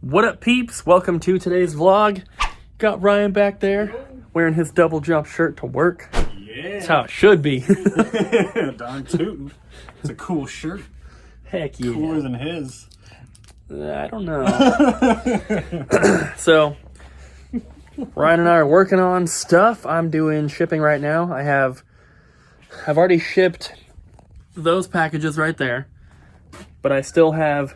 What up, peeps? Welcome to today's vlog. Got Ryan back there wearing his double jump shirt to work. Yeah. That's how it should be. Darn tootin'. It's a cool shirt. Heck yeah. Cooler than his. I don't know. So, Ryan and I are working on stuff. I'm doing shipping right now. I've already shipped those packages right there, but I still have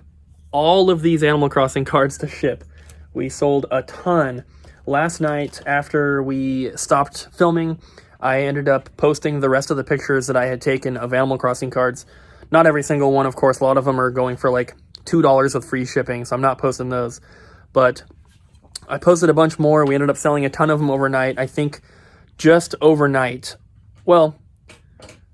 all of these Animal Crossing cards to ship. We sold a ton. Last night, after we stopped filming, I ended up posting the rest of the pictures that I had taken of Animal Crossing cards. Not every single one, of course. A lot of them are going for like $2 with free shipping, so I'm not posting those. But I posted a bunch more. We ended up selling a ton of them overnight. I think just overnight. Well,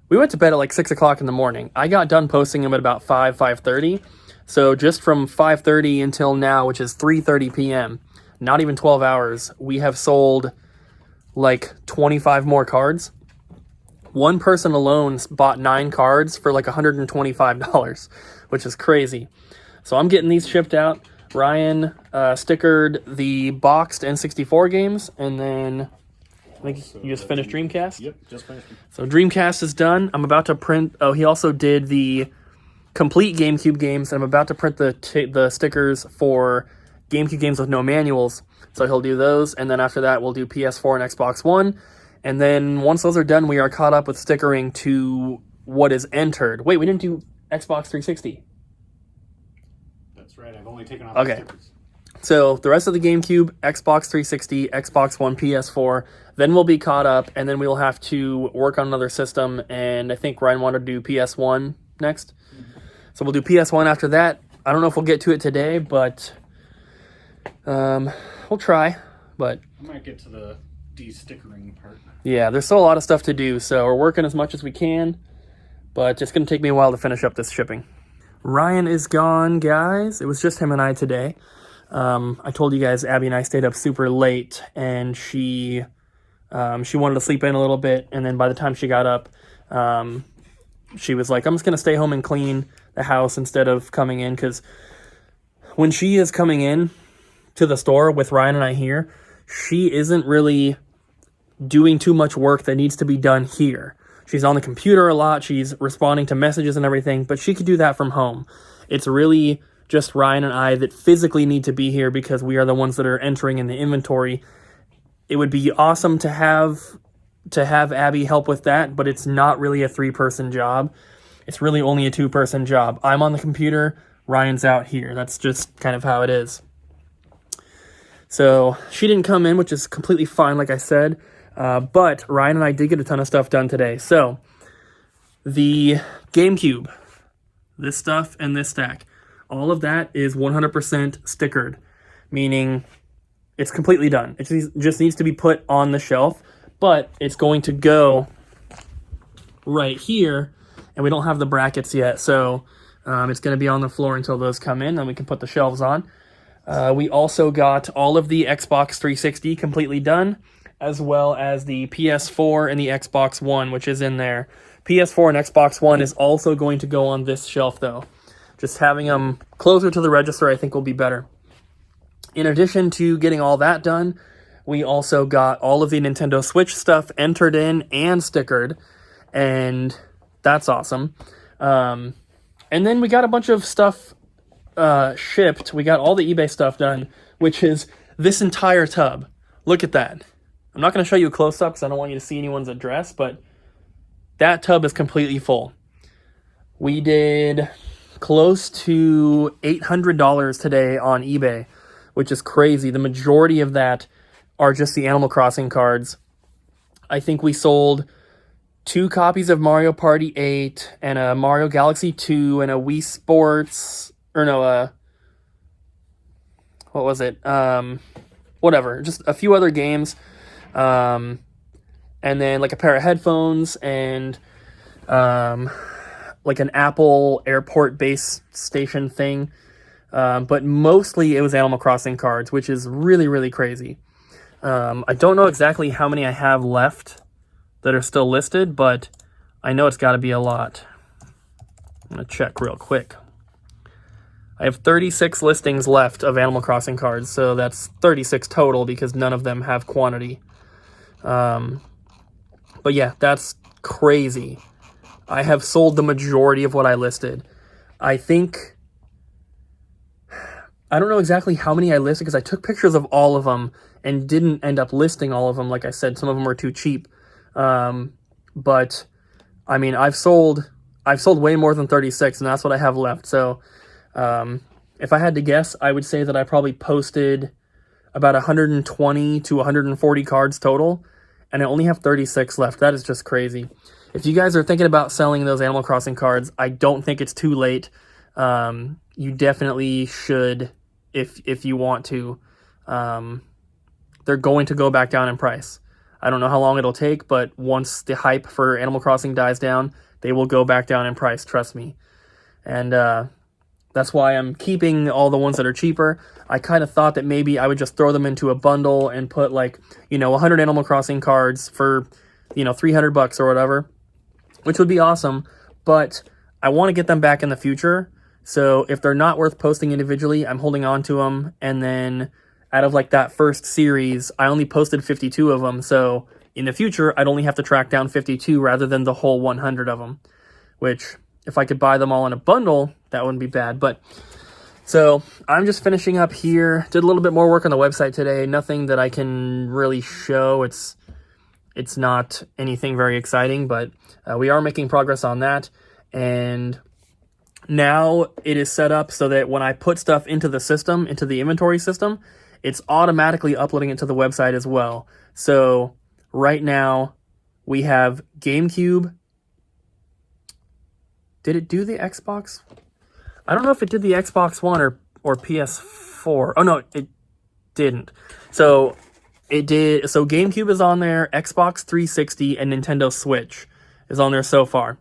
we went to bed at like 6 o'clock in the morning. I got done posting them at about 5:30. So just from 5:30 until now, which is 3:30 p.m., not even 12 hours, we have sold like 25 more cards. One person alone bought 9 cards for like $125, which is crazy. So I'm getting these shipped out. Ryan stickered the boxed N64 games, and then I think you just finished Dreamcast? Yep, just finished. So Dreamcast is done. I'm about to print... Oh, he also did the complete GameCube games, and I'm about to print the stickers for GameCube games with no manuals. So he'll do those, and then after that, we'll do PS4 and Xbox One. And then once those are done, we are caught up with stickering to what is entered. Wait, we didn't do Xbox 360. That's right, I've only taken off Okay. the stickers. So the rest of the GameCube, Xbox 360, Xbox One, PS4, then we'll be caught up, and then we'll have to work on another system, and I think Ryan wanted to do PS1 next. So we'll do PS1 after that. I don't know if we'll get to it today, but we'll try. But I might get to the de-stickering part. yeah, there's still a lot of stuff to do, so we're working as much as we can, but it's going to take me a while to finish up this shipping. Ryan is gone, guys. It was just him and I today. I told you guys Abby and I stayed up super late, and she wanted to sleep in a little bit, and then by the time she got up, she was like, I'm just going to stay home and clean the house instead of coming in, because when she is coming in to the store with Ryan and I here, she isn't really doing too much work that needs to be done here. She's on the computer a lot, she's responding to messages and everything, but she could do that from home. It's really just Ryan and I that physically need to be here because we are the ones that are entering in the inventory. It would be awesome to have Abby help with that, but it's not really a 3-person job. It's really only a 2-person job. I'm on the computer, Ryan's out here. That's just kind of how it is. So she didn't come in, which is completely fine, like I said. But Ryan and I did get a ton of stuff done today. So the GameCube, this stuff and this stack, all of that is 100% stickered, meaning it's completely done. It just needs to be put on the shelf, but it's going to go right here, and we don't have the brackets yet, so it's going to be on the floor until those come in, then we can put the shelves on. We also got all of the Xbox 360 completely done, as well as the PS4 and the Xbox One, which is in there. PS4 and Xbox One is also going to go on this shelf, though. Just having them closer to the register, I think, will be better. In addition to getting all that done, we also got all of the Nintendo Switch stuff entered in and stickered, and that's awesome. And then we got a bunch of stuff shipped. We got all the eBay stuff done, which is this entire tub. Look at that. I'm not going to show you a close-up because I don't want you to see anyone's address, but that tub is completely full. We did close to $800 today on eBay, which is crazy. The majority of that are just the Animal Crossing cards. I think we sold 2 copies of Mario Party 8 and a Mario Galaxy 2 and a Wii Sports, or no, what was it? Whatever, just a few other games. And then like a pair of headphones and like an Apple airport base station thing. But mostly it was Animal Crossing cards, which is really, really crazy. I don't know exactly how many I have left that are still listed, but I know it's got to be a lot. I'm going to check real quick. I have 36 listings left of Animal Crossing cards, so that's 36 total because none of them have quantity. But yeah, that's crazy. I have sold the majority of what I listed. I don't know exactly how many I listed because I took pictures of all of them and didn't end up listing all of them. Like I said, some of them were too cheap. But I mean, I've sold way more than 36, and that's what I have left. So if I had to guess, I would say that I probably posted about 120 to 140 cards total, and I only have 36 left. That is just crazy. If you guys are thinking about selling those Animal Crossing cards, I don't think it's too late. You definitely should if you want to. They're going to go back down in price. I don't know how long it'll take, but once the hype for Animal Crossing dies down, they will go back down in price, trust me. And that's why I'm keeping all the ones that are cheaper. I kind of thought that maybe I would just throw them into a bundle and put 100 Animal Crossing cards for, $300 or whatever, which would be awesome. But I want to get them back in the future. So if they're not worth posting individually, I'm holding on to them. And then out of that first series, I only posted 52 of them. So in the future, I'd only have to track down 52 rather than the whole 100 of them, which if I could buy them all in a bundle, that wouldn't be bad. But so I'm just finishing up here. Did a little bit more work on the website today. Nothing that I can really show. It's not anything very exciting, but we are making progress on that. And now it is set up so that when I put stuff into the system, into the inventory system, it's automatically uploading it to the website as well. So right now we have GameCube. Did it do the Xbox? I don't know if it did the Xbox One or PS4. Oh no, it didn't. So it did. So GameCube is on there, Xbox 360 and Nintendo Switch is on there so far.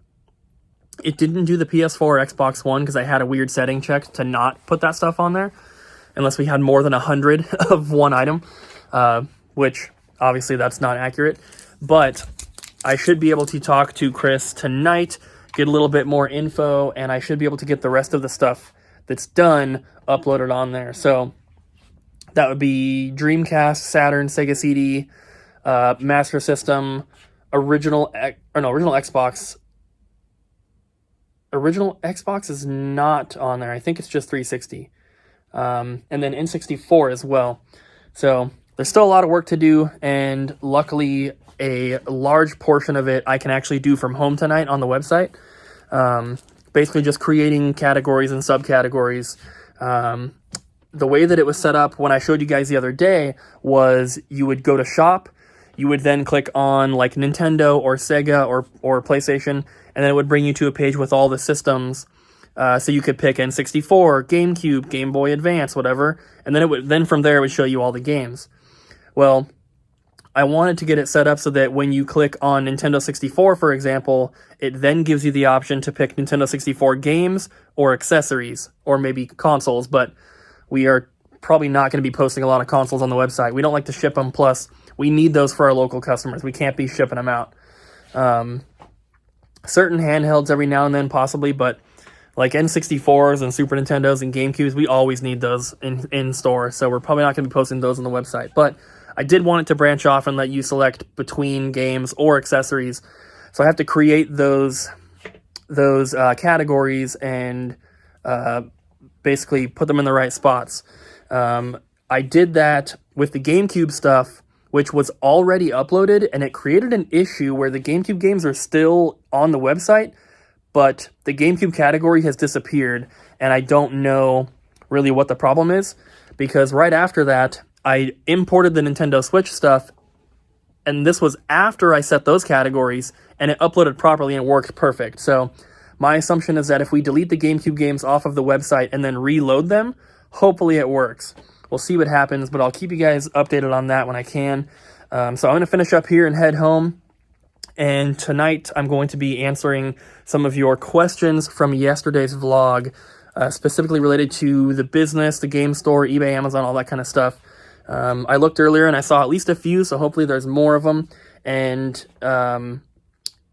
It didn't do the PS4 or Xbox One because I had a weird setting checked to not put that stuff on there unless we had more than 100 of one item, which obviously that's not accurate. But I should be able to talk to Chris tonight, get a little bit more info, and I should be able to get the rest of the stuff that's done uploaded on there. So that would be Dreamcast, Saturn, Sega CD, Master System, original Xbox. Original Xbox is not on there. I think it's just 360. And then N64 as well. So there's still a lot of work to do, and luckily a large portion of it I can actually do from home tonight on the website. Basically just creating categories and subcategories. The way that it was set up when I showed you guys the other day was you would go to shop, you would then click on Nintendo or Sega or PlayStation, and then it would bring you to a page with all the systems. So you could pick N64, GameCube, Game Boy Advance, whatever, and then from there it would show you all the games. Well, I wanted to get it set up so that when you click on Nintendo 64, for example, it then gives you the option to pick Nintendo 64 games or accessories, or maybe consoles, but we are probably not going to be posting a lot of consoles on the website. We don't like to ship them, plus we need those for our local customers. We can't be shipping them out. Certain handhelds every now and then possibly, but like N64s and Super Nintendos and GameCubes, we always need those in store, so we're probably not going to be posting those on the website. But I did want it to branch off and let you select between games or accessories, so I have to create those categories and basically put them in the right spots. I did that with the GameCube stuff, which was already uploaded, and it created an issue where the GameCube games are still on the website, but the GameCube category has disappeared, and I don't know really what the problem is, because right after that, I imported the Nintendo Switch stuff, and this was after I set those categories, and it uploaded properly and worked perfect. So my assumption is that if we delete the GameCube games off of the website and then reload them, hopefully it works. We'll see what happens, but I'll keep you guys updated on that when I can. So I'm going to finish up here and head home. And tonight I'm going to be answering some of your questions from yesterday's vlog, specifically related to the business, the game store, eBay, Amazon, all that kind of stuff. I looked earlier and I saw at least a few, so hopefully there's more of them. And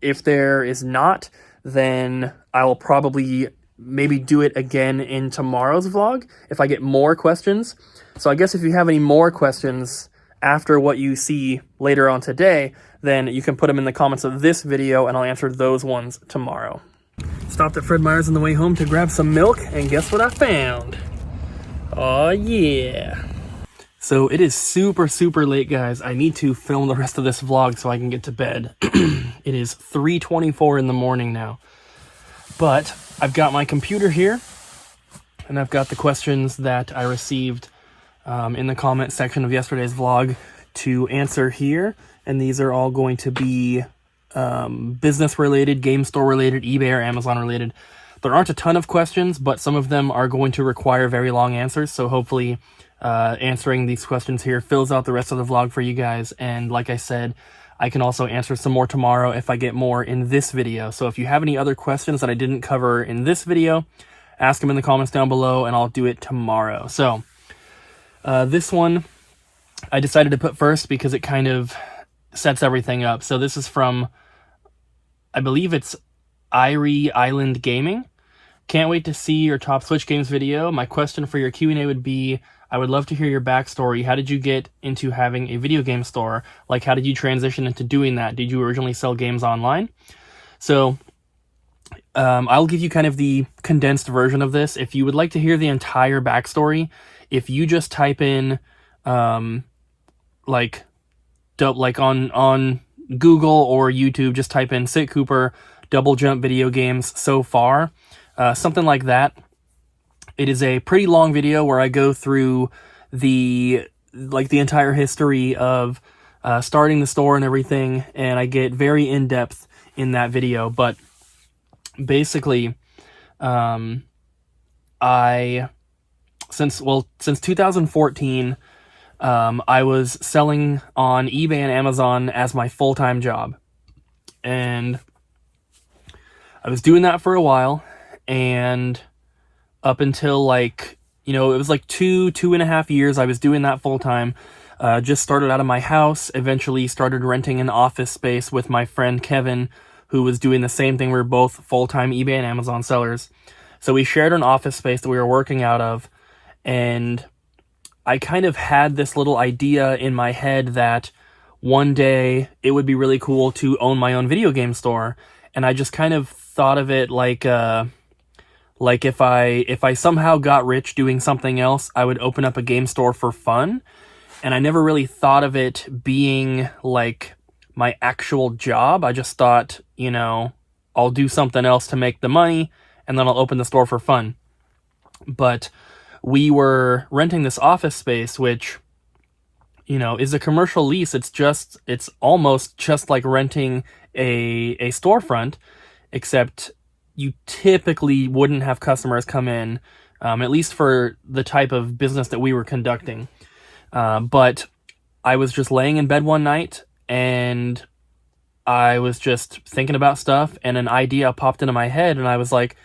if there is not, then I will probably maybe do it again in tomorrow's vlog if I get more questions. So I guess if you have any more questions after what you see later on today, then you can put them in the comments of this video and I'll answer those ones tomorrow. Stopped at Fred Meyer's on the way home to grab some milk, and guess what I found? Oh yeah. So it is super, super late, guys. I need to film the rest of this vlog so I can get to bed. It is 3:24 in the morning now. But I've got my computer here, and I've got the questions that I received in the comment section of yesterday's vlog to answer here. And these are all going to be business related, game store related, eBay or Amazon related. There aren't a ton of questions, but some of them are going to require very long answers. So hopefully answering these questions here fills out the rest of the vlog for you guys. And like I said, I can also answer some more tomorrow if I get more in this video. So if you have any other questions that I didn't cover in this video, ask them in the comments down below and I'll do it tomorrow. So this one I decided to put first because it kind of sets everything up. So this is from, I believe it's Irie Island Gaming. Can't wait to see your top Switch games video. My question for your Q&A would be, I would love to hear your backstory. How did you get into having a video game store? Like, how did you transition into doing that? Did you originally sell games online? So I'll give you kind of the condensed version of this. If you would like to hear the entire backstory, if you just type in like on Google or YouTube, just type in SicCooper double jump video games so far, something like that. It is a pretty long video where I go through the entire history of starting the store and everything, and I get very in-depth in that video. But basically, since 2014, I was selling on eBay and Amazon as my full-time job. And I was doing that for a while, and up until it was like 2.5 years I was doing that full-time. Just started out of my house, eventually started renting an office space with my friend Kevin, who was doing the same thing. We were both full-time eBay and Amazon sellers. So we shared an office space that we were working out of, and I kind of had this little idea in my head that one day it would be really cool to own my own video game store. And I just kind of thought of it like if I somehow got rich doing something else, I would open up a game store for fun. And I never really thought of it being like my actual job. I just thought, I'll do something else to make the money, and then I'll open the store for fun. But we were renting this office space, which, is a commercial lease. It's almost just like renting a storefront, except you typically wouldn't have customers come in, at least for the type of business that we were conducting. But I was just laying in bed one night, and I was just thinking about stuff, and an idea popped into my head, and I was like,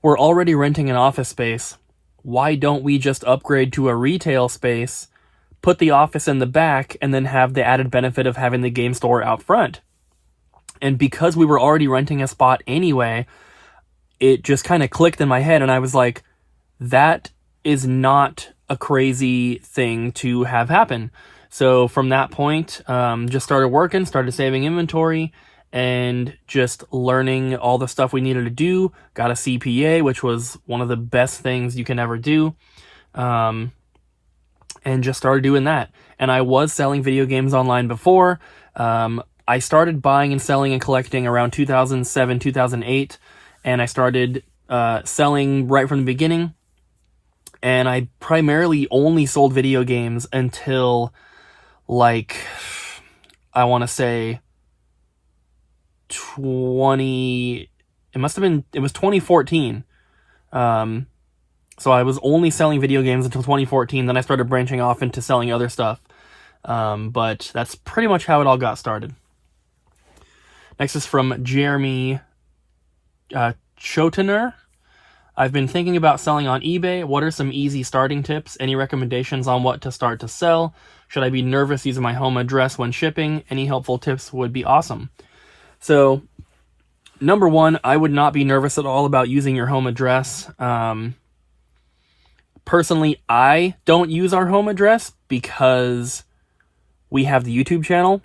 we're already renting an office space. Why don't we just upgrade to a retail space, put the office in the back, and then have the added benefit of having the game store out front? And because we were already renting a spot anyway, it just kind of clicked in my head, and I was like, that is not a crazy thing to have happen. So from that point, just started working, started saving inventory, and just learning all the stuff we needed to do. Got a CPA, which was one of the best things you can ever do. And just started doing that. And I was selling video games online before. I started buying and selling and collecting around 2007, 2008. And I started selling right from the beginning. And I primarily only sold video games until, I want to say, it was 2014. So I was only selling video games until 2014. Then I started branching off into selling other stuff. But that's pretty much how it all got started. Next is from Jeremy Chotener. I've been thinking about selling on eBay. What are some easy starting tips? Any recommendations on what to start to sell? Should I be nervous using my home address when shipping? Any helpful tips would be awesome. So number one, I would not be nervous at all about using your home address. Personally, I don't use our home address because we have the YouTube channel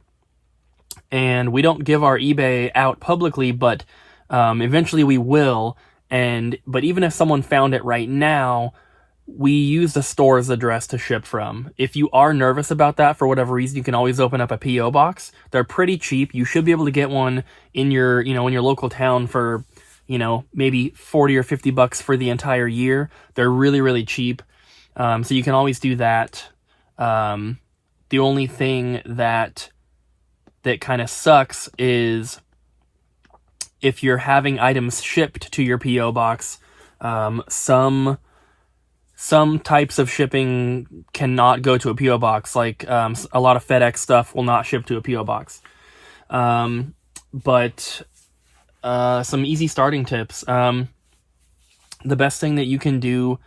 and we don't give our eBay out publicly, but eventually we will. But even if someone found it right now, we use the store's address to ship from. If you are nervous about that for whatever reason, you can always open up a PO box. They're pretty cheap. You should be able to get one in your local town for, maybe 40 or 50 bucks for the entire year. They're really, really cheap. So you can always do that. The only thing that kind of sucks is if you're having items shipped to your PO box, some types of shipping cannot go to a PO box. Like a lot of FedEx stuff will not ship to a PO box. But some easy starting tips. The best thing that you can do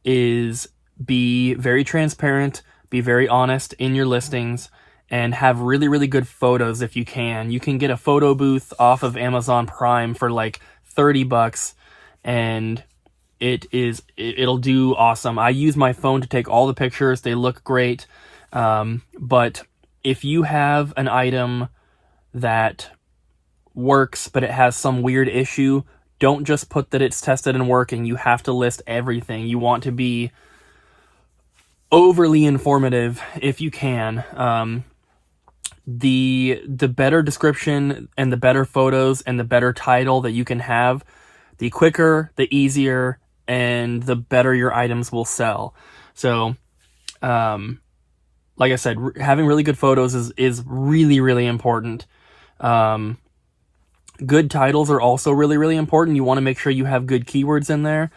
is be very transparent, be very honest in your listings, and have really, really good photos if you can. You can get a photo booth off of Amazon Prime for like $30, and it'll do awesome. I use my phone to take all the pictures. They look great. But if you have an item that works, but it has some weird issue, don't just put that it's tested and working. You have to list everything. You want to be overly informative if you can. The better description and the better photos and the better title that you can have, the quicker, the easier, and the better your items will sell. So, like I said, having really good photos is really, really important. Good titles are also really, really important. You want to make sure you have good keywords in there.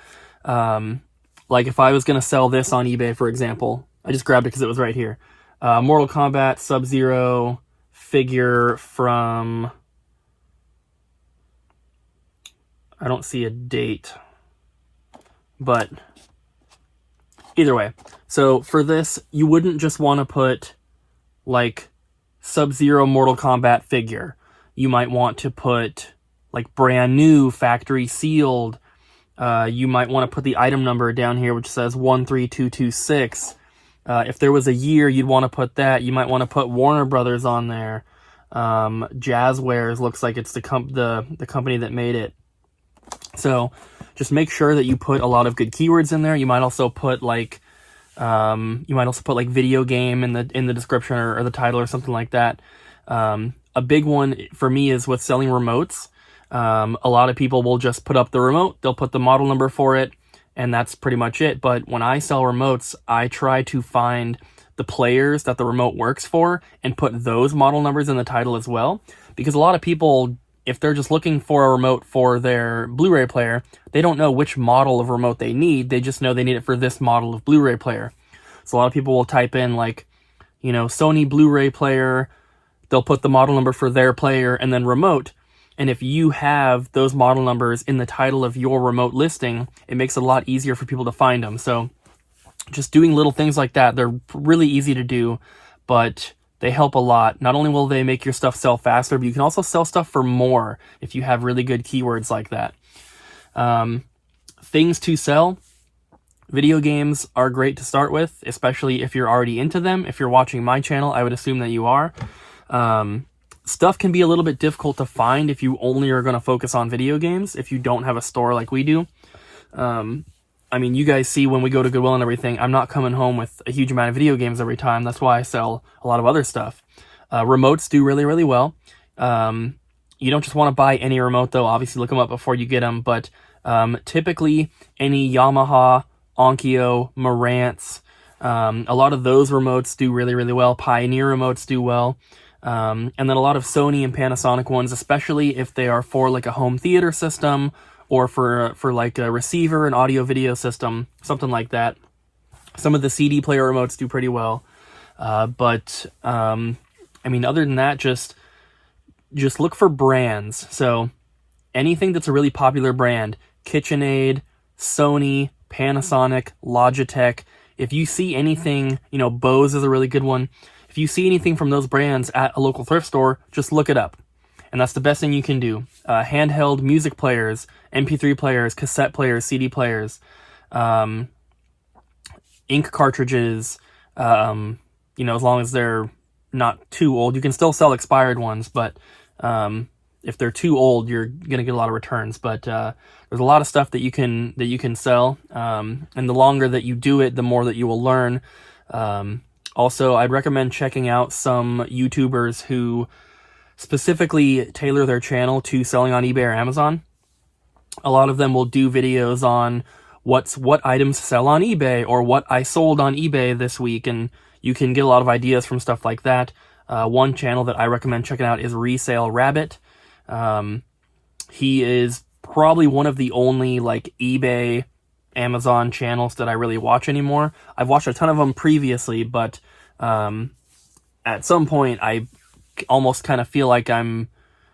Like if I was going to sell this on eBay, for example, I just grabbed it because it was right here. Mortal Kombat Sub-Zero figure from... I don't see a date. But either way. So for this, you wouldn't just want to put like Sub-Zero Mortal Kombat figure. You might want to put like brand new, factory sealed. You might want to put the item number down here, which says 13226. If there was a year, you'd want to put that. You might want to put Warner Brothers on there. Jazzwares looks like it's the company that made it. So just make sure that you put a lot of good keywords in there. You might also put like video game in the description or the title or something like that. A big one for me is with selling remotes. A lot of people will just put up the remote. They'll put the model number for it, and that's pretty much it. But when I sell remotes, I try to find the players that the remote works for and put those model numbers in the title as well. Because a lot of people, if they're just looking for a remote for their Blu-ray player, they don't know which model of remote they need. They just know they need it for this model of Blu-ray player. So a lot of people will type in like, Sony Blu-ray player. They'll put the model number for their player and then remote. And if you have those model numbers in the title of your remote listing, it makes it a lot easier for people to find them. So just doing little things like that, they're really easy to do, but they help a lot. Not only will they make your stuff sell faster, but you can also sell stuff for more if you have really good keywords like that. Things to sell. Video games are great to start with, especially if you're already into them. If you're watching my channel, I would assume that you are. Stuff can be a little bit difficult to find if you only are going to focus on video games, if you don't have a store like we do. You guys see when we go to Goodwill and everything, I'm not coming home with a huge amount of video games every time. That's why I sell a lot of other stuff. Remotes do really, really well. You don't just want to buy any remote, though. Obviously, look them up before you get them. But typically, any Yamaha, Onkyo, Marantz, a lot of those remotes do really, really well. Pioneer remotes do well. And then a lot of Sony and Panasonic ones, especially if they are for like a home theater system or for like a receiver, an audio video system, something like that. Some of the CD player remotes do pretty well. But other than that, just look for brands. So anything that's a really popular brand, KitchenAid, Sony, Panasonic, Logitech. If you see anything, Bose is a really good one. If you see anything from those brands at a local thrift store, just look it up. and that's the best thing you can do. Handheld music players, MP3 players, cassette players, CD players, ink cartridges, as long as they're not too old. You can still sell expired ones, but if they're too old, you're gonna get a lot of returns. But there's a lot of stuff that you can sell, and the longer that you do it, the more that you will learn. Also, I'd recommend checking out some YouTubers who specifically tailor their channel to selling on eBay or Amazon. A lot of them will do videos on what items sell on eBay or what I sold on eBay this week, and you can get a lot of ideas from stuff like that. One channel that I recommend checking out is Resale Rabbit. He is probably one of the only like eBay, Amazon channels that I really watch anymore. I've watched a ton of them previously, but at some point I almost kind of feel like I'm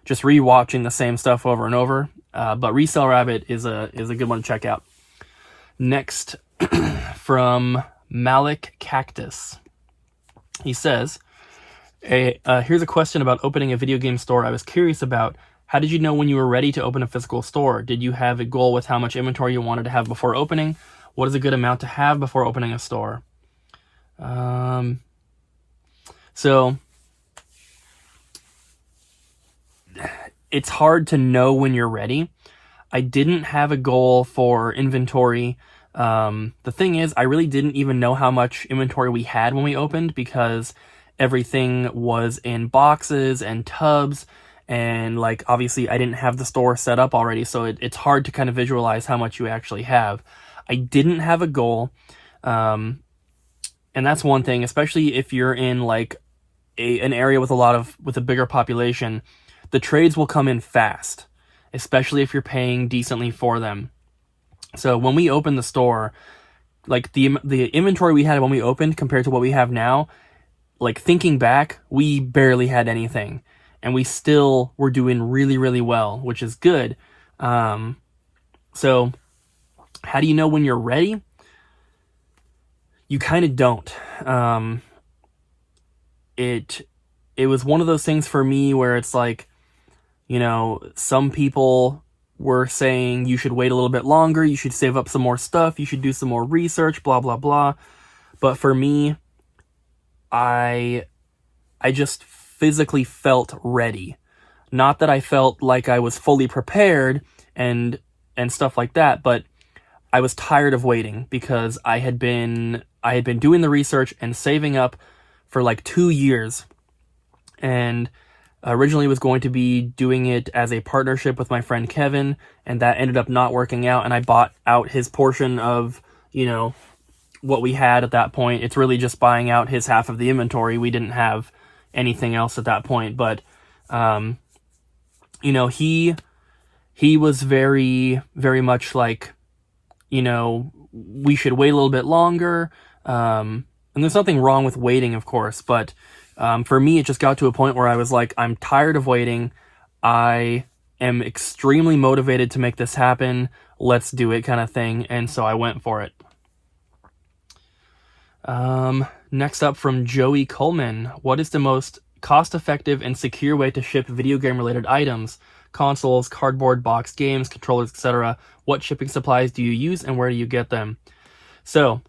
just rewatching the same stuff over and over. But Resale Rabbit is a good one to check out. Next, from Malik Cactus. He says, here's a question about opening a video game store I was curious about. How did you know when you were ready to open a physical store? Did you have a goal with how much inventory you wanted to have before opening? What is a good amount to have before opening a store? So it's hard to know when you're ready. I didn't have a goal for inventory. The thing is, I really didn't even know how much inventory we had when we opened, because everything was in boxes and tubs, and like obviously I didn't have the store set up already, so it's hard to kind of visualize how much you actually have. I didn't have a goal, and that's one thing, especially if you're in like an area with a bigger population. The trades will come in fast, especially if you're paying decently for them. So when we opened the store, like the inventory we had when we opened compared to what we have now, like thinking back, we barely had anything, and we still were doing really, really well, which is good. So how do you know when you're ready? You kind of don't. It was one of those things for me where it's like, some people were saying you should wait a little bit longer, you should save up some more stuff, you should do some more research, blah, blah, blah. But for me, I just physically felt ready. Not that I felt like I was fully prepared and stuff like that, but I was tired of waiting, because I had been doing the research and saving up for like 2 years, and originally was going to be doing it as a partnership with my friend Kevin, and that ended up not working out, and I bought out his portion of, what we had at that point. It's really just buying out his half of the inventory. We didn't have anything else at that point, but he was very, very much like, we should wait a little bit longer, and there's nothing wrong with waiting, of course, but for me, it just got to a point where I was like, I'm tired of waiting. I am extremely motivated to make this happen. Let's do it, kind of thing. And so I went for it. Next up, from Joey Coleman. What is the most cost-effective and secure way to ship video game-related items? Consoles, cardboard box games, controllers, etc. What shipping supplies do you use, and where do you get them? So,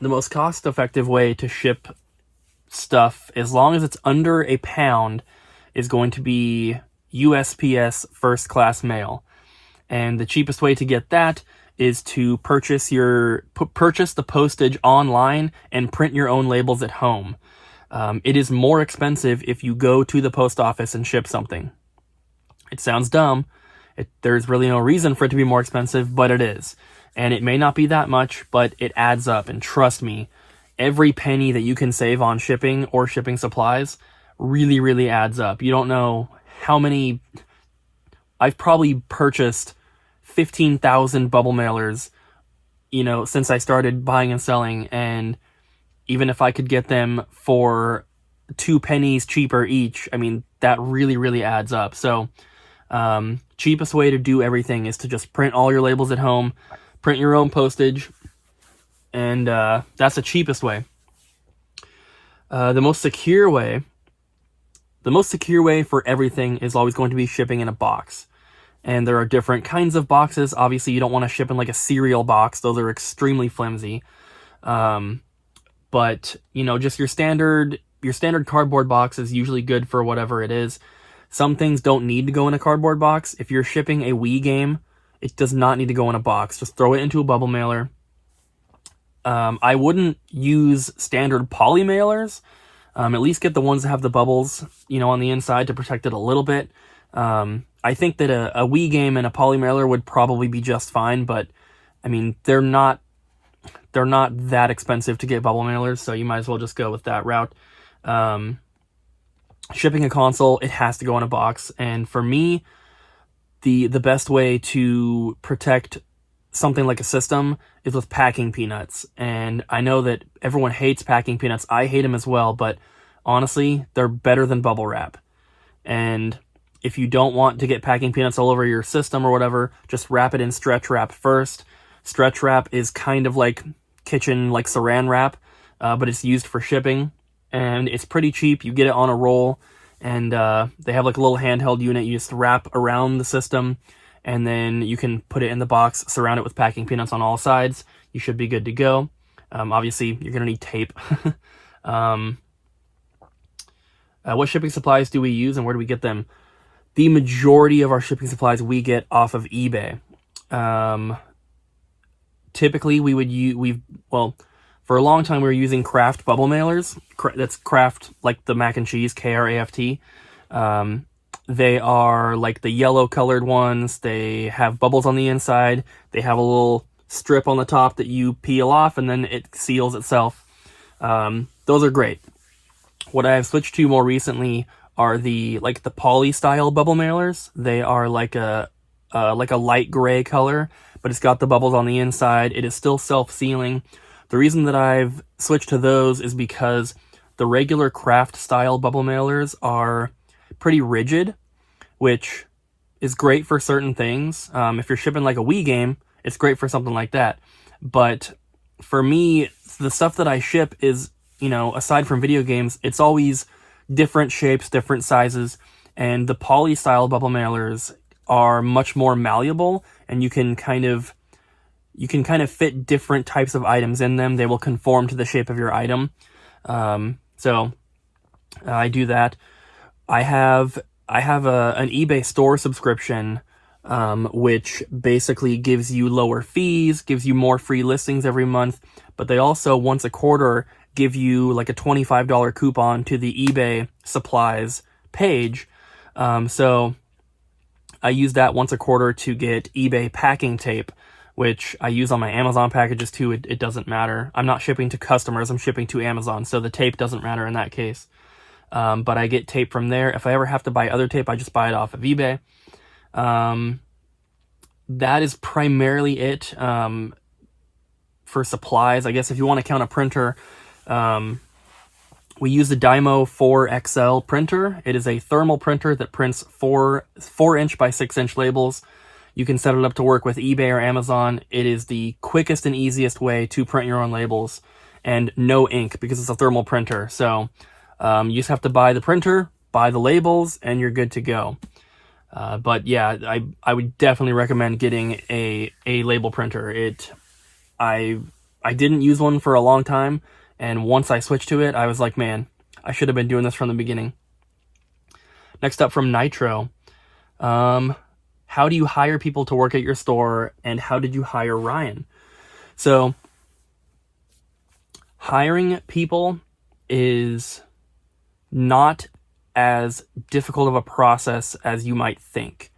the most cost-effective way to ship stuff, as long as it's under a pound, is going to be USPS first class mail. And the cheapest way to get that is to purchase the postage online and print your own labels at home. It is more expensive if you go to the post office and ship something. It sounds dumb. There's really no reason for it to be more expensive, but it is. And it may not be that much, but it adds up. And trust me, every penny that you can save on shipping or shipping supplies really, really adds up. You don't know how many... I've probably purchased 15,000 bubble mailers, since I started buying and selling, and even if I could get them for 2 pennies cheaper each, I mean, that really, really adds up. So, cheapest way to do everything is to just print all your labels at home, print your own postage, and that's the cheapest way. The most secure way the most secure way for everything is always going to be shipping in a box. And there are different kinds of boxes. Obviously, you don't want to ship in like a cereal box. Those are extremely flimsy. But, you know, just your standard cardboard box is usually good for whatever it is. Some things don't need to go in a cardboard box. If you're shipping a Wii game, it does not need to go in a box. Just throw it into a bubble mailer. I wouldn't use standard poly mailers. At least get the ones that have the bubbles, you know, on the inside to protect it a little bit. I think that a Wii game and a poly mailer would probably be just fine, but I mean, they're not that expensive to get bubble mailers, so you might as well just go with that route. Shipping a console, it has to go in a box, and for me, the best way to protect something like a system is with packing peanuts. And I know that everyone hates packing peanuts. I hate them as well, but honestly, they're better than bubble wrap. And if you don't want to get packing peanuts all over your system or whatever, just wrap it in stretch wrap first. Stretch wrap is kind of like kitchen, like saran wrap, but it's used for shipping. And it's pretty cheap. You get it on a roll, and they have like a little handheld unit. You just wrap around the system, and then you can put it in the box, surround it with packing peanuts on all sides. You should be good to go. Obviously, you're going to need tape. What shipping supplies do we use, and where do we get them? The majority of our shipping supplies we get off of eBay. Typically, for a long time we were using Kraft bubble mailers. That's Kraft, like the mac and cheese, Kraft. They are like the yellow colored ones. They have bubbles on the inside. They have a little strip on the top that you peel off, and then it seals itself. Those are great. What I have switched to more recently are the poly style bubble mailers. They are like a light gray color, but it's got the bubbles on the inside. It is still self-sealing. The reason that I've switched to those is because the regular Kraft style bubble mailers are pretty rigid, which is great for certain things. If you're shipping like a Wii game, it's great for something like that. But for me, the stuff that I ship is, you know, aside from video games, it's always different shapes, different sizes, and the poly style bubble mailers are much more malleable, and you can kind of fit different types of items in them. They will conform to the shape of your item. So I do that. I have an eBay store subscription, which basically gives you lower fees, gives you more free listings every month, but they also once a quarter give you like a $25 coupon to the eBay supplies page. So I use that once a quarter to get eBay packing tape, which I use on my Amazon packages too. It doesn't matter. I'm not shipping to customers, I'm shipping to Amazon, so the tape doesn't matter in that case. But I get tape from there. If I ever have to buy other tape, I just buy it off of eBay. That is primarily it for supplies. I guess if you want to count a printer, we use the Dymo 4XL printer. It is a thermal printer that prints 4-inch by 6-inch labels. You can set it up to work with eBay or Amazon. It is the quickest and easiest way to print your own labels, and no ink because it's a thermal printer. So you just have to buy the printer, buy the labels, and you're good to go. But yeah, I would definitely recommend getting a label printer. I didn't use one for a long time, and once I switched to it, I was like, man, I should have been doing this from the beginning. Next up from Nitro. How do you hire people to work at your store, and how did you hire Ryan? So, hiring people is not as difficult of a process as you might think.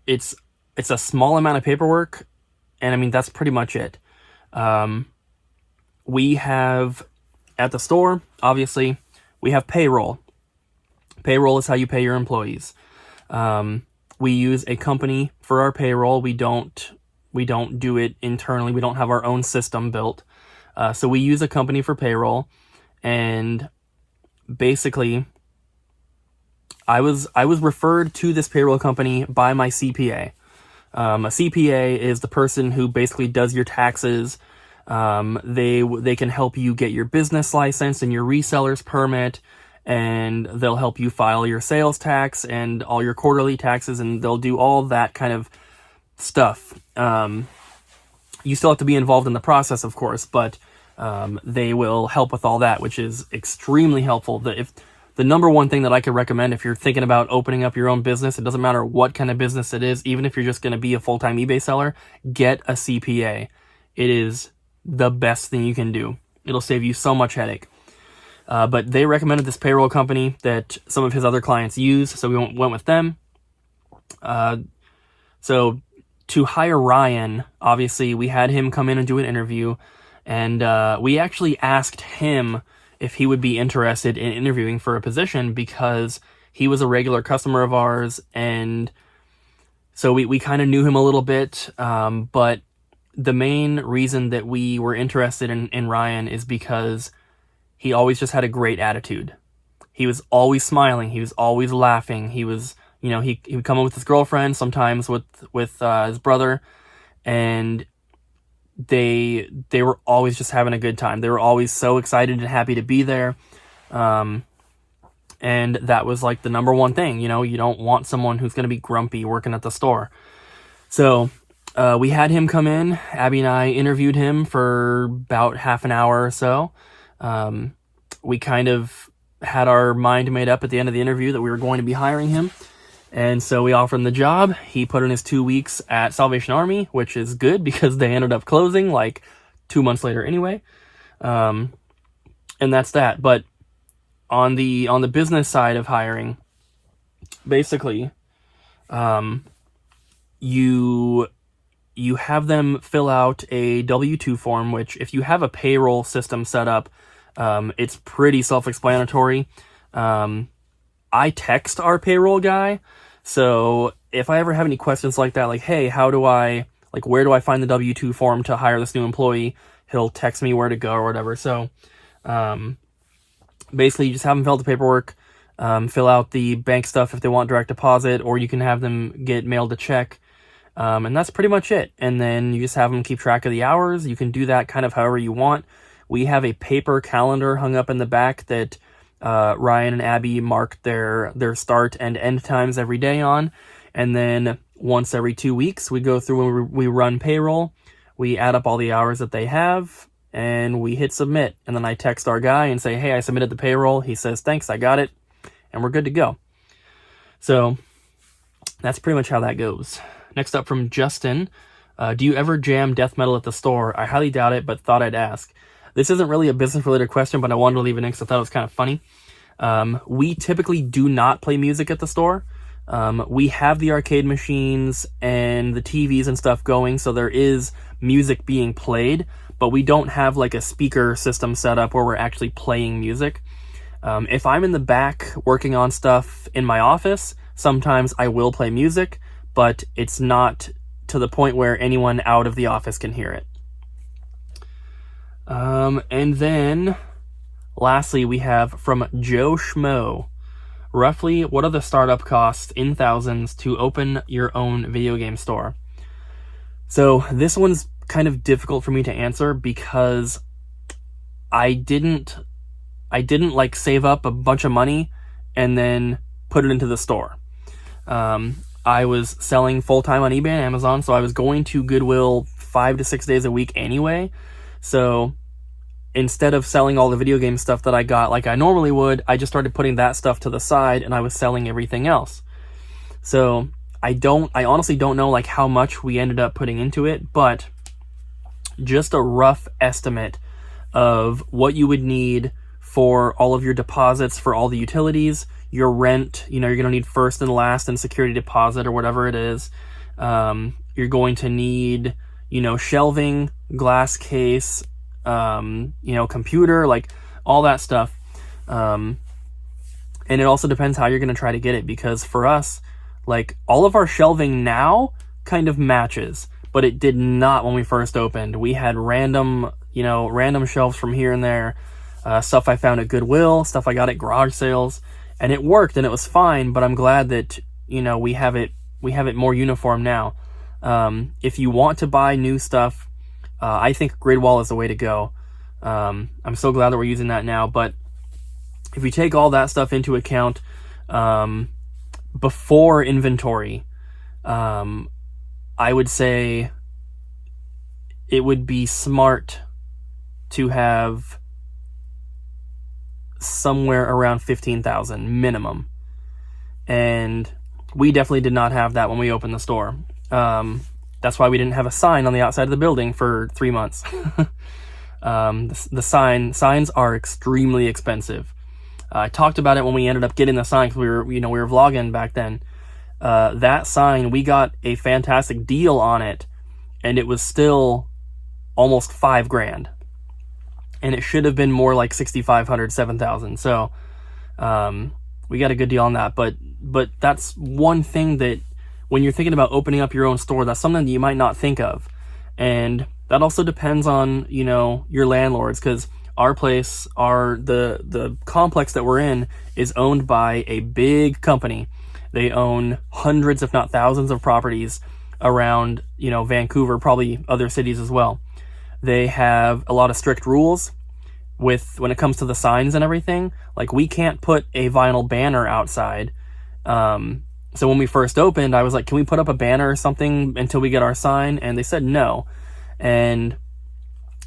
It's a small amount of paperwork, and I mean, that's pretty much it. We have, at the store, obviously, we have payroll. Payroll is how you pay your employees. We use a company for our payroll. We don't do it internally. We don't have our own system built. So we use a company for payroll. And basically, I was referred to this payroll company by my CPA. A CPA is the person who basically does your taxes, They can help you get your business license and your reseller's permit, and they'll help you file your sales tax and all your quarterly taxes, and they'll do all that kind of stuff. You still have to be involved in the process, of course, but they will help with all that, which is extremely helpful. The number one thing that I could recommend if you're thinking about opening up your own business, it doesn't matter what kind of business it is, even if you're just going to be a full-time eBay seller, get a CPA. It is the best thing you can do. It'll save you so much headache. But they recommended this payroll company that some of his other clients use, so we went with them. So to hire Ryan, obviously we had him come in and do an interview, and we actually asked him if he would be interested in interviewing for a position because he was a regular customer of ours, and so we kind of knew him a little bit, but the main reason that we were interested in Ryan is because he always just had a great attitude. He was always smiling. He was always laughing. He was, he would come in with his girlfriend, sometimes with his brother, and they were always just having a good time. They were always so excited and happy to be there. And that was like the number one thing, you don't want someone who's going to be grumpy working at the store. So we had him come in. Abby and I interviewed him for about half an hour or so. We kind of had our mind made up at the end of the interview that we were going to be hiring him. And so we offered him the job. He put in his 2 weeks at Salvation Army, which is good because they ended up closing like 2 months later anyway. And that's that. But on the business side of hiring, basically, you have them fill out a W-2 form, which if you have a payroll system set up, it's pretty self-explanatory. I text our payroll guy, so if I ever have any questions like that, like, hey, where do I find the W-2 form to hire this new employee, he'll text me where to go or whatever. So basically you just have them fill out the paperwork, fill out the bank stuff if they want direct deposit, or you can have them get mailed a check. And that's pretty much it. And then you just have them keep track of the hours. You can do that kind of however you want. We have a paper calendar hung up in the back that Ryan and Abby marked their start and end times every day on. And then once every 2 weeks, we go through and we run payroll. We add up all the hours that they have, and we hit submit. And then I text our guy and say, hey, I submitted the payroll. He says, thanks, I got it. And we're good to go. So that's pretty much how that goes. Next up from Justin, do you ever jam death metal at the store? I highly doubt it, but thought I'd ask. This isn't really a business-related question, but I wanted to leave it in because I thought it was kind of funny. We typically do not play music at the store. We have the arcade machines and the TVs and stuff going, so there is music being played, but we don't have like a speaker system set up where we're actually playing music. If I'm in the back working on stuff in my office, sometimes I will play music, but it's not to the point where anyone out of the office can hear it. And then lastly, we have from Joe Schmo. Roughly, what are the startup costs in thousands to open your own video game store? So this one's kind of difficult for me to answer because I didn't like save up a bunch of money and then put it into the store. I was selling full-time on eBay and Amazon, so I was going to Goodwill 5 to 6 days a week anyway. So instead of selling all the video game stuff that I got like I normally would, I just started putting that stuff to the side and I was selling everything else. So I honestly don't know like how much we ended up putting into it, but just a rough estimate of what you would need for all of your deposits for all the utilities, your rent, you're going to need first and last and security deposit or whatever it is. You're going to need, shelving, glass case, computer, like all that stuff. And it also depends how you're going to try to get it, because for us, like all of our shelving now kind of matches, but it did not when we first opened. We had random shelves from here and there, stuff I found at Goodwill, stuff I got at garage sales, and it worked and it was fine, but I'm glad that, we have it more uniform now. If you want to buy new stuff, I think grid wall is the way to go. I'm so glad that we're using that now. But if we take all that stuff into account, before inventory, I would say it would be smart to have somewhere around 15,000 minimum. And we definitely did not have that when we opened the store. That's why we didn't have a sign on the outside of the building for 3 months. The signs are extremely expensive. I talked about it when we ended up getting the sign, because we were vlogging back then. That sign, we got a fantastic deal on it, and it was still almost $5,000, and it should have been more like 6,500, 7,000. So we got a good deal on that. But that's one thing that when you're thinking about opening up your own store, that's something that you might not think of. And that also depends on, your landlords, because our place, the complex that we're in is owned by a big company. They own hundreds, if not thousands, of properties around, Vancouver, probably other cities as well. They have a lot of strict rules when it comes to the signs and everything. Like, we can't put a vinyl banner outside. So when we first opened, I was like, can we put up a banner or something until we get our sign? And they said no. And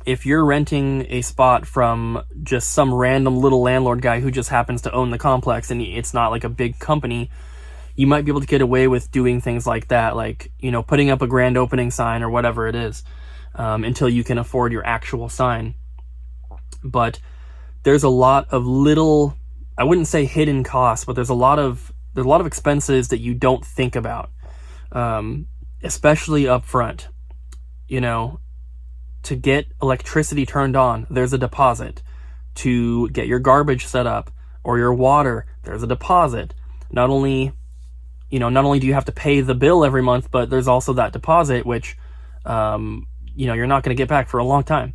if you're renting a spot from just some random little landlord guy who just happens to own the complex, and it's not like a big company, you might be able to get away with doing things like that, like, putting up a grand opening sign or whatever it is, until you can afford your actual sign. But there's a lot of little, I wouldn't say hidden costs, but there's a lot of expenses that you don't think about, especially up front. To get electricity turned on, there's a deposit. To get your garbage set up or your water, there's a deposit. Not only do you have to pay the bill every month, but there's also that deposit, which, you're not going to get back for a long time.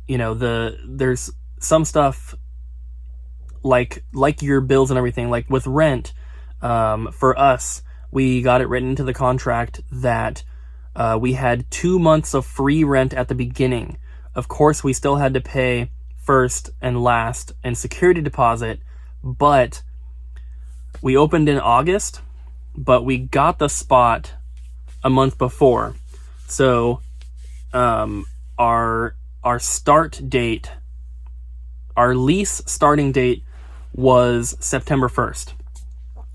There's some stuff like your bills and everything, like with rent. For us, we got it written into the contract that we had 2 months of free rent at the beginning. Of course, we still had to pay first and last and security deposit, but we opened in August, but we got the spot a month before. So our start date, our lease starting date was September 1st.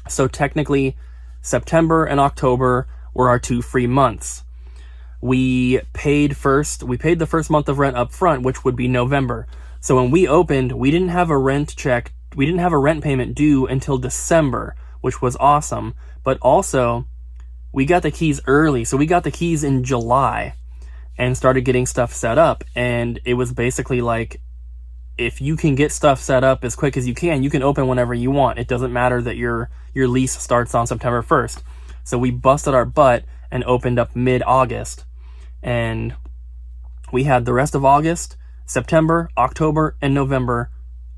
So technically, September and October were our 2 free months. We paid the first month of rent up front, which would be November. So when we opened, we didn't have a rent payment due until December, which was awesome. But also, we got the keys early. So we got the keys in July and started getting stuff set up. And it was basically like, if you can get stuff set up as quick as you can open whenever you want. It doesn't matter that your lease starts on September 1st. So we busted our butt and opened up mid-August. And we had the rest of August, September, October, and November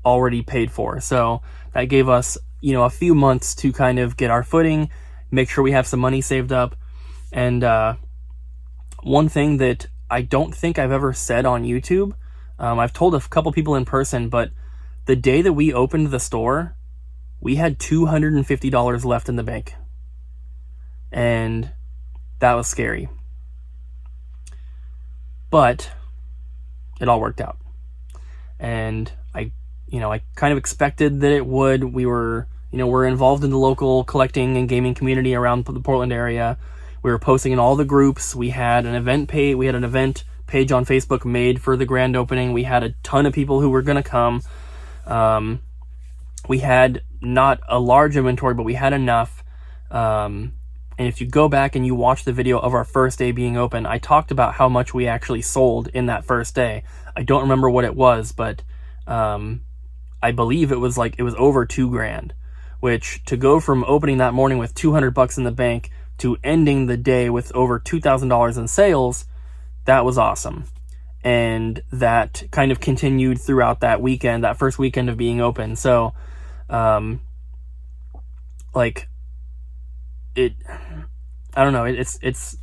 already paid for. So that gave us, a few months to kind of get our footing, make sure we have some money saved up. And one thing that I don't think I've ever said on YouTube, I've told a couple people in person, but the day that we opened the store, we had $250 left in the bank. And that was scary. But it all worked out. And I kind of expected that it would. We're involved in the local collecting and gaming community around the Portland area. We were posting in all the groups. We had an event page. We had an event page on Facebook made for the grand opening. We had a ton of people who were going to come. We had not a large inventory, but we had enough. And if you go back and you watch the video of our first day being open, I talked about how much we actually sold in that first day. I don't remember what it was, but I believe it was over $2,000, which, to go from opening that morning with $200 in the bank to ending the day with over $2,000 in sales, that was awesome. And that kind of continued throughout that weekend, that first weekend of being open. So, I don't know, it's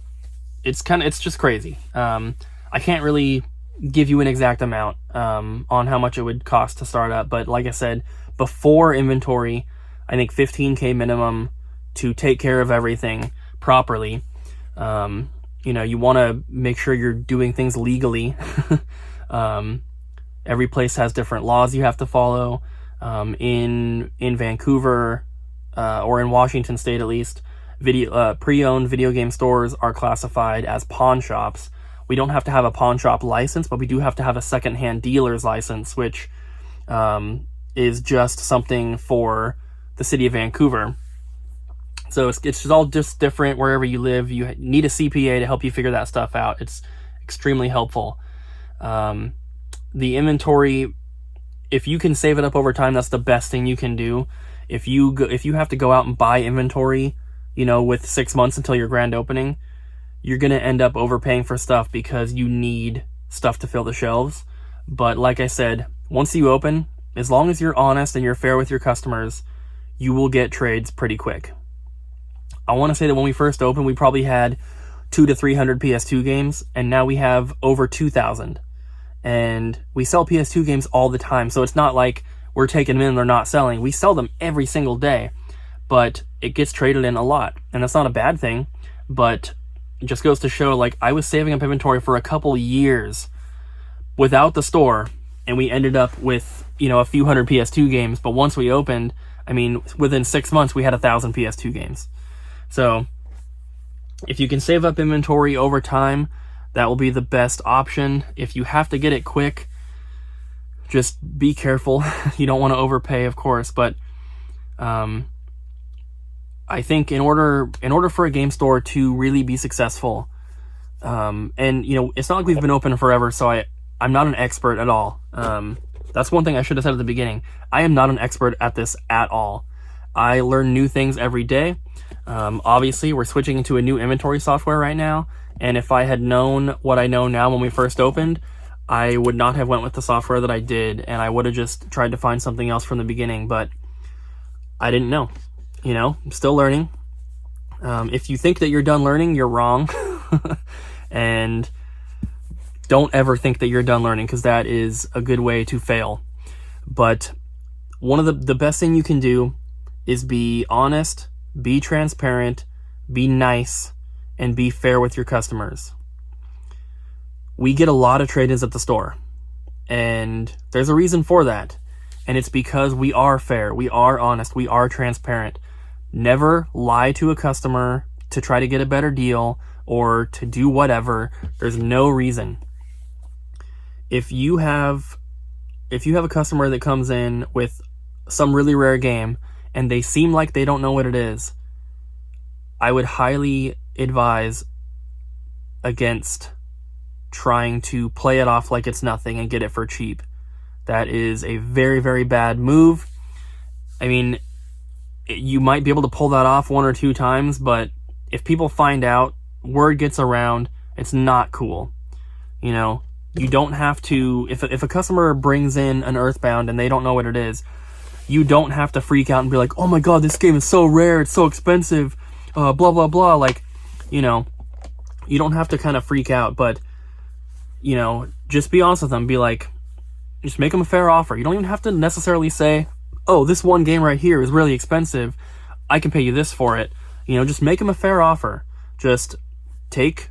it's just crazy. I can't really give you an exact amount on how much it would cost to start up, but like I said, before inventory, I think $15K minimum to take care of everything properly. You want to make sure you're doing things legally. Every place has different laws you have to follow. In Vancouver, or in Washington State at least, pre-owned video game stores are classified as pawn shops. We don't have to have a pawn shop license, but we do have to have a secondhand dealer's license, which is just something for the city of Vancouver. So it's all just different wherever you live. You need a CPA to help you figure that stuff out. It's extremely helpful. The inventory, if you can save it up over time, that's the best thing you can do. If you have to go out and buy inventory, with 6 months until your grand opening, you're going to end up overpaying for stuff because you need stuff to fill the shelves. But like I said, once you open, as long as you're honest and you're fair with your customers, you will get trades pretty quick. I want to say that when we first opened, we probably had 200 to 300 PS2 games, and now we have over 2,000. And we sell PS2 games all the time, so it's not like we're taking them in and they're not selling. We sell them every single day, but it gets traded in a lot, and that's not a bad thing, but it just goes to show, like, I was saving up inventory for a couple years without the store, and we ended up with, a few hundred PS2 games, but once we opened, within 6 months, we had 1,000 PS2 games. So, if you can save up inventory over time, that will be the best option. If you have to get it quick, just be careful. You don't want to overpay, of course, but I think in order for a game store to really be successful, and it's not like we've been open forever, so I'm not an expert at all. That's one thing I should have said at the beginning. I am not an expert at this at all. I learn new things every day. Obviously, we're switching into a new inventory software right now, and if I had known what I know now when we first opened, I would not have went with the software that I did, and I would have just tried to find something else from the beginning, but I didn't know. I'm still learning. If you think that you're done learning, you're wrong. And don't ever think that you're done learning, because that is a good way to fail. But one of the best thing you can do is be honest, be transparent, be nice, and be fair with your customers. We get a lot of trade-ins at the store, and there's a reason for that. And it's because we are fair, we are honest, we are transparent. Never lie to a customer to try to get a better deal or to do whatever. There's no reason. If you have a customer that comes in with some really rare game and they seem like they don't know what it is, I would highly advise against trying to play it off like it's nothing and get it for cheap. That is a very, very bad move. You might be able to pull that off 1 or 2 times, but if people find out, word gets around, it's not cool. You don't have to, if a customer brings in an Earthbound and they don't know what it is, you don't have to freak out and be like, oh my god, this game is so rare, it's so expensive, blah, blah, blah. You don't have to kind of freak out, but, just be honest with them. Be like, just make them a fair offer. You don't even have to necessarily say, oh, this one game right here is really expensive, I can pay you this for it. Just make them a fair offer. Just take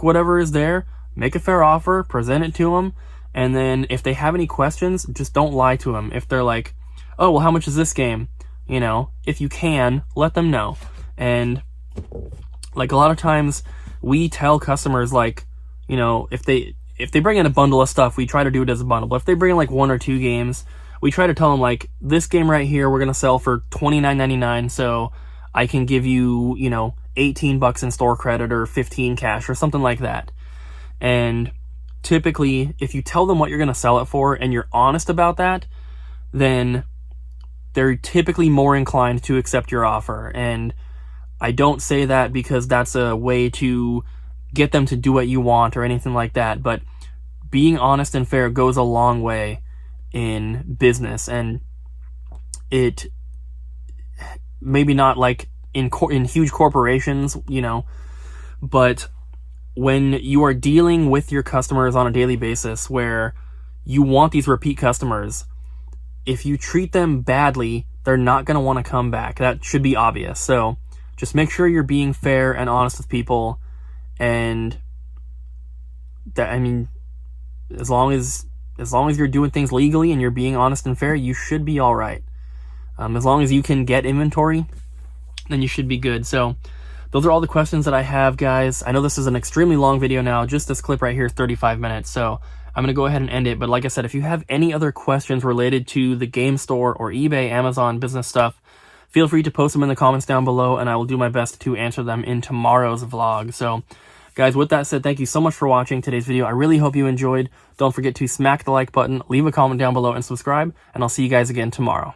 whatever is there, make a fair offer, present it to them, and then if they have any questions, just don't lie to them. If they're like, oh, well, how much is this game? If you can, let them know. And like a lot of times we tell customers, like, if they bring in a bundle of stuff, we try to do it as a bundle. But if they bring in like 1 or 2 games, we try to tell them, like, this game right here we're going to sell for $29.99, so I can give you, $18 in store credit or 15 cash or something like that. And typically, if you tell them what you're going to sell it for and you're honest about that, then they're typically more inclined to accept your offer. And I don't say that because that's a way to get them to do what you want or anything like that, but being honest and fair goes a long way in business. And it maybe not like in huge corporations, but when you are dealing with your customers on a daily basis where you want these repeat customers, if you treat them badly, they're not going to want to come back. That should be obvious. So just make sure you're being fair and honest with people. And that, I mean, as long as you're doing things legally and you're being honest and fair, you should be all right. As long as you can get inventory, then you should be good. So those are all the questions that I have, guys. I know this is an extremely long video now. Just this clip right here is 35 minutes. So I'm going to go ahead and end it. But like I said, if you have any other questions related to the game store or eBay, Amazon, business stuff, feel free to post them in the comments down below, and I will do my best to answer them in tomorrow's vlog. So guys, with that said, thank you so much for watching today's video. I really hope you enjoyed. Don't forget to smack the like button, leave a comment down below, and subscribe. And I'll see you guys again tomorrow.